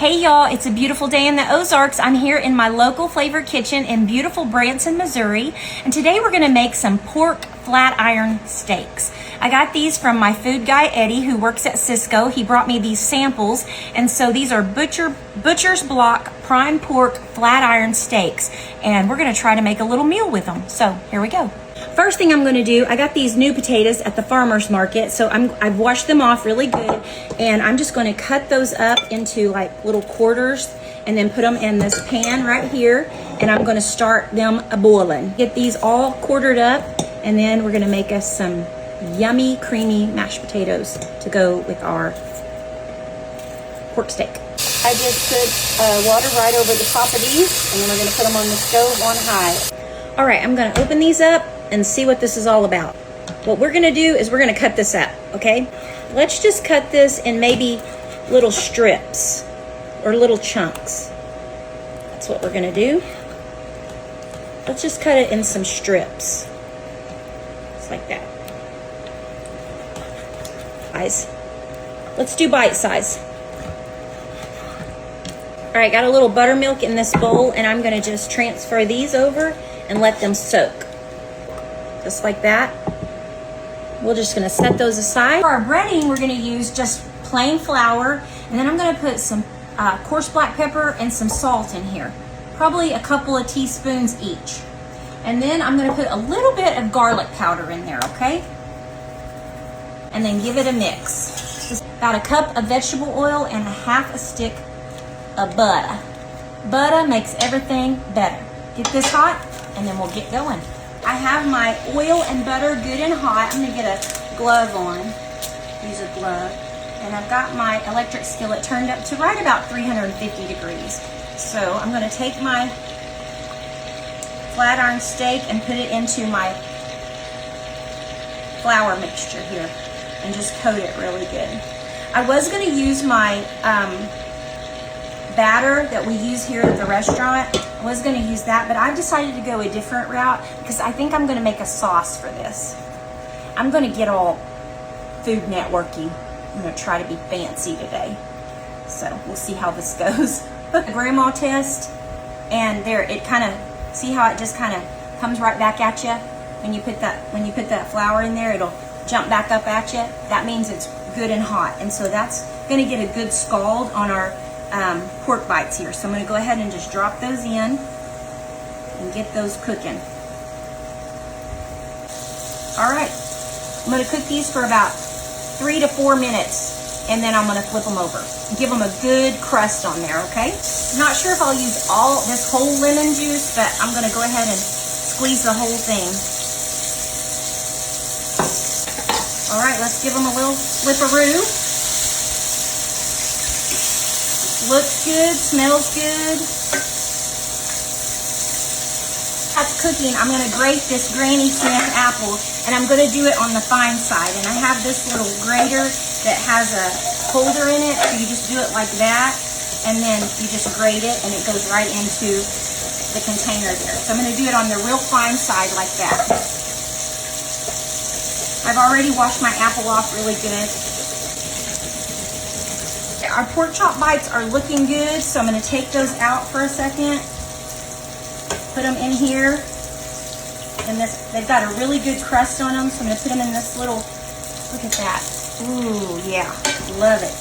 Hey y'all, it's a beautiful day in the Ozarks. I'm here in my local flavor kitchen in beautiful Branson, Missouri, and today we're gonna make some pork flat iron steaks. I got these from my food guy, Eddie, who works at Cisco. He brought me these samples, and so these are Butcher's Block prime pork flat iron steaks, and we're gonna try to make a little meal with them. So here we go. First thing I'm going to do, I got these new potatoes at the farmer's market, so I've washed them off really good, and I'm just going to cut those up into like little quarters and then put them in this pan right here, and I'm going to start them boiling. Get these all quartered up, and then we're going to make us some yummy, creamy mashed potatoes to go with our pork steak. I just put water right over the top of these, and then we're going to put them on the stove on high. All right, I'm going to open these up and see what this is all about. What we're gonna do is we're gonna cut this up, okay? Let's just cut this in maybe little strips or little chunks. That's what we're gonna do. Let's just cut it in some strips. Just like that. Let's do bite size. All right, got a little buttermilk in this bowl, and I'm gonna just transfer these over and let them soak. Just like that. We're just gonna set those aside. For our breading, we're gonna use just plain flour, and then I'm gonna put some coarse black pepper and some salt in here. Probably a couple of teaspoons each. And then I'm gonna put a little bit of garlic powder in there, okay? And then give it a mix. Just about a cup of vegetable oil and a half a stick of butter. Butter makes everything better. Get this hot, and then we'll get going. I have my oil and butter good and hot. I'm gonna get a glove on, use a glove. And I've got my electric skillet turned up to right about 350 degrees. So I'm gonna take my flat iron steak and put it into my flour mixture here and just coat it really good. I was gonna use my batter that we use here at the restaurant. I was going to use that, but I've decided to go a different route because I think I'm going to make a sauce for this. I'm going to get all Food Networky. I'm going to try to be fancy today. So we'll see how this goes. The grandma test, and there it kind of, see how it just kind of comes right back at you when you put that flour in there. It'll jump back up at you. That means it's good and hot, and so that's going to get a good scald on our pork bites here. So I'm going to go ahead and just drop those in and get those cooking. All right, I'm going to cook these for about 3 to 4 minutes, and then I'm going to flip them over. Give them a good crust on there, okay? I'm not sure if I'll use all this whole lemon juice, but I'm going to go ahead and squeeze the whole thing. All right, let's give them a little flipperoo. Looks good, smells good. That's cooking. I'm gonna grate this Granny Smith apple, and I'm gonna do it on the fine side. And I have this little grater that has a holder in it, so you just do it like that, and then you just grate it, and it goes right into the container there. So I'm gonna do it on the real fine side like that. I've already washed my apple off really good. Our pork chop bites are looking good, so I'm going to take those out for a second. Put them in here. And they've got a really good crust on them, so I'm going to put them in this little, look at that. Ooh, yeah, love it.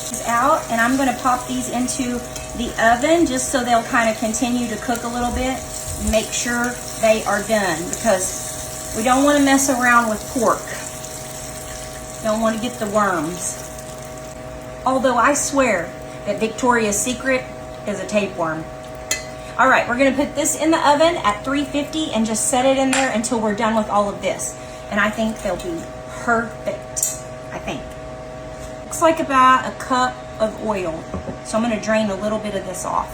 These out, and I'm going to pop these into the oven just so they'll kind of continue to cook a little bit. Make sure they are done, because we don't want to mess around with pork. Don't want to get the worms. Although I swear that Victoria's Secret is a tapeworm. All right, we're gonna put this in the oven at 350 and just set it in there until we're done with all of this. And I think they'll be perfect, I think. Looks like about a cup of oil. So I'm gonna drain a little bit of this off.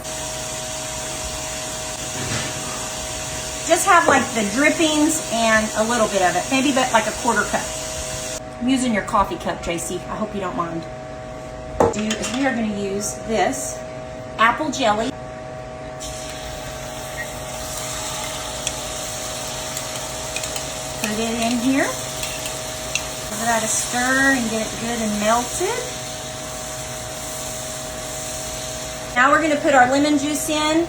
Just have like the drippings and a little bit of it, maybe but like a quarter cup. I'm using your coffee cup, JC. I hope you don't mind. We are going to use this apple jelly. Put it in here. Give that a stir and get it good and melted. Now we're gonna put our lemon juice in.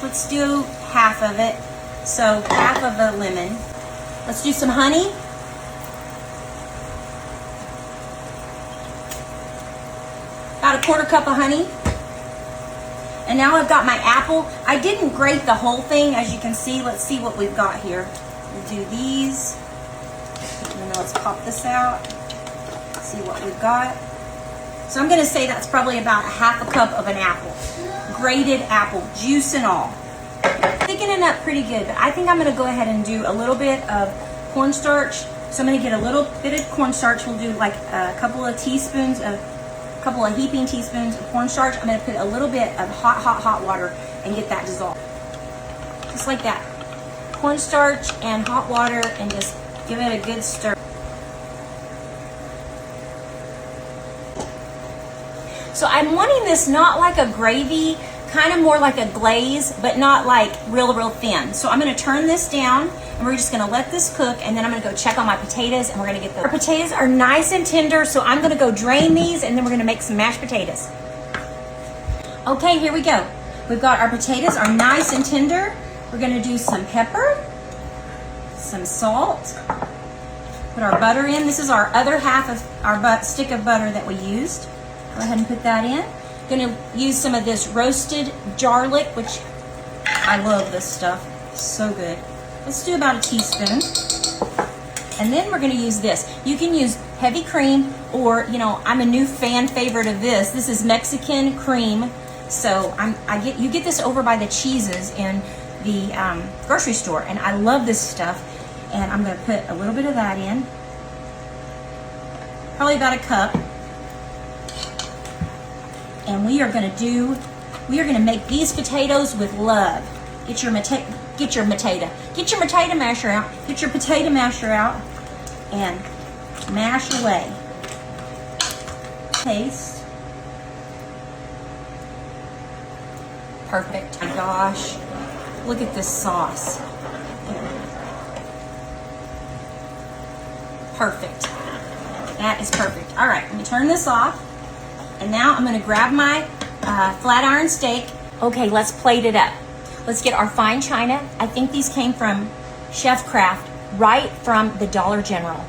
Let's do half of it. So half of a lemon. Let's do some honey. About a quarter cup of honey. And now I've got my apple. I didn't grate the whole thing, as you can see. Let's see what we've got here. We'll do these. And then let's pop this out. See what we've got. So I'm gonna say that's probably about half a cup of an apple. Grated apple, juice and all. Thickening up pretty good, but I think I'm gonna go ahead and do a little bit of cornstarch. So I'm gonna get a little bit of cornstarch. We'll do like a couple of heaping teaspoons of cornstarch. I'm gonna put a little bit of hot water and get that dissolved. Just like that. Cornstarch and hot water, and just give it a good stir. So I'm wanting this not like a gravy, kind of more like a glaze, but not like real thin. So I'm gonna turn this down, and we're just gonna let this cook, and then I'm gonna go check on my potatoes, and we're gonna get those. Our potatoes are nice and tender, so I'm gonna go drain these, and then we're gonna make some mashed potatoes. Okay, here we go. We've got our potatoes are nice and tender. We're gonna do some pepper, some salt, put our butter in. This is our other half of our stick of butter that we used. Go ahead and put that in. Gonna use some of this roasted garlic, which I love this stuff. So good. Let's do about a teaspoon. And then we're gonna use this. You can use heavy cream, or, you know, I'm a new fan favorite of this. This is Mexican cream. So you get this over by the cheeses in the grocery store, and I love this stuff. And I'm gonna put a little bit of that in. Probably about a cup. And we are gonna make these potatoes with love. Get your potato masher out. Get your potato masher out and mash away. Taste. Perfect. My gosh, look at this sauce. Perfect. That is perfect. All right, let me turn this off. And now I'm gonna grab my flat iron steak. Okay, let's plate it up. Let's get our fine china. I think these came from Chef Craft, right from the Dollar General,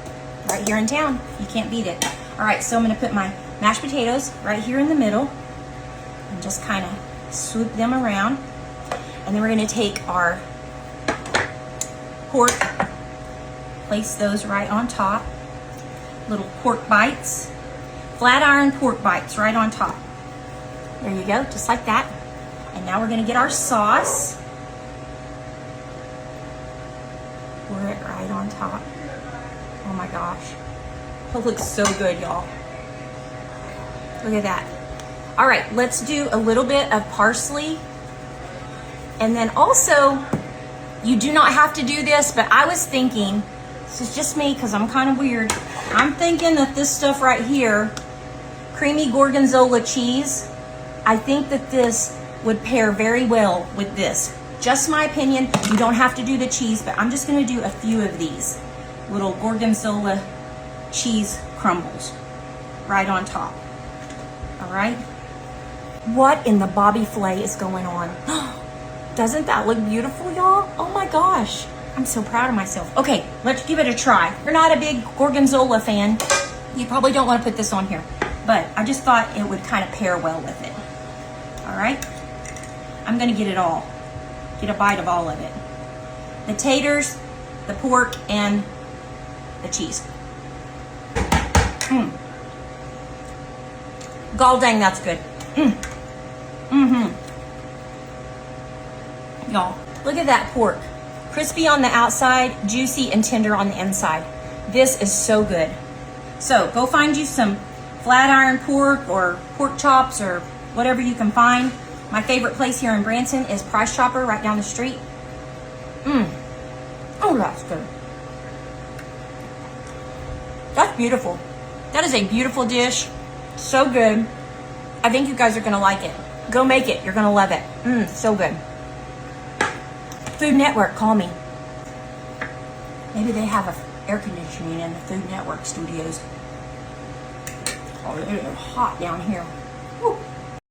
right here in town. You can't beat it. All right, so I'm gonna put my mashed potatoes right here in the middle and just kind of swoop them around. And then we're gonna take our pork, place those right on top. Little pork bites. Flat iron pork bites right on top. There you go, just like that. And now we're gonna get our sauce. Pour it right on top. Oh my gosh. It looks so good, y'all. Look at that. All right, let's do a little bit of parsley. And then also, you do not have to do this, but I was thinking, this is just me because I'm kind of weird. I'm thinking that this stuff right here, creamy gorgonzola cheese, I think that this would pair very well with this. Just my opinion. You don't have to do the cheese, but I'm just gonna do a few of these little gorgonzola cheese crumbles right on top. All right. What in the Bobby Flay is going on? Doesn't that look beautiful, y'all? Oh my gosh. I'm so proud of myself. Okay, let's give it a try. If you're not a big gorgonzola fan, you probably don't want to put this on here, but I just thought it would kind of pair well with it. All right. I'm gonna get it all. Get a bite of all of it. The taters, the pork, and the cheese. Gall dang, that's good. Y'all, look at that pork. Crispy on the outside, juicy and tender on the inside. This is so good. So go find you some flat iron pork or pork chops or whatever you can find. My favorite place here in Branson is Price Chopper right down the street. Oh, that's good. That's beautiful. That is a beautiful dish. So good. I think you guys are gonna like it. Go make it. You're gonna love it. So good. Food Network, call me. Maybe they have a air conditioning in the Food Network studios. Oh, it is hot down here.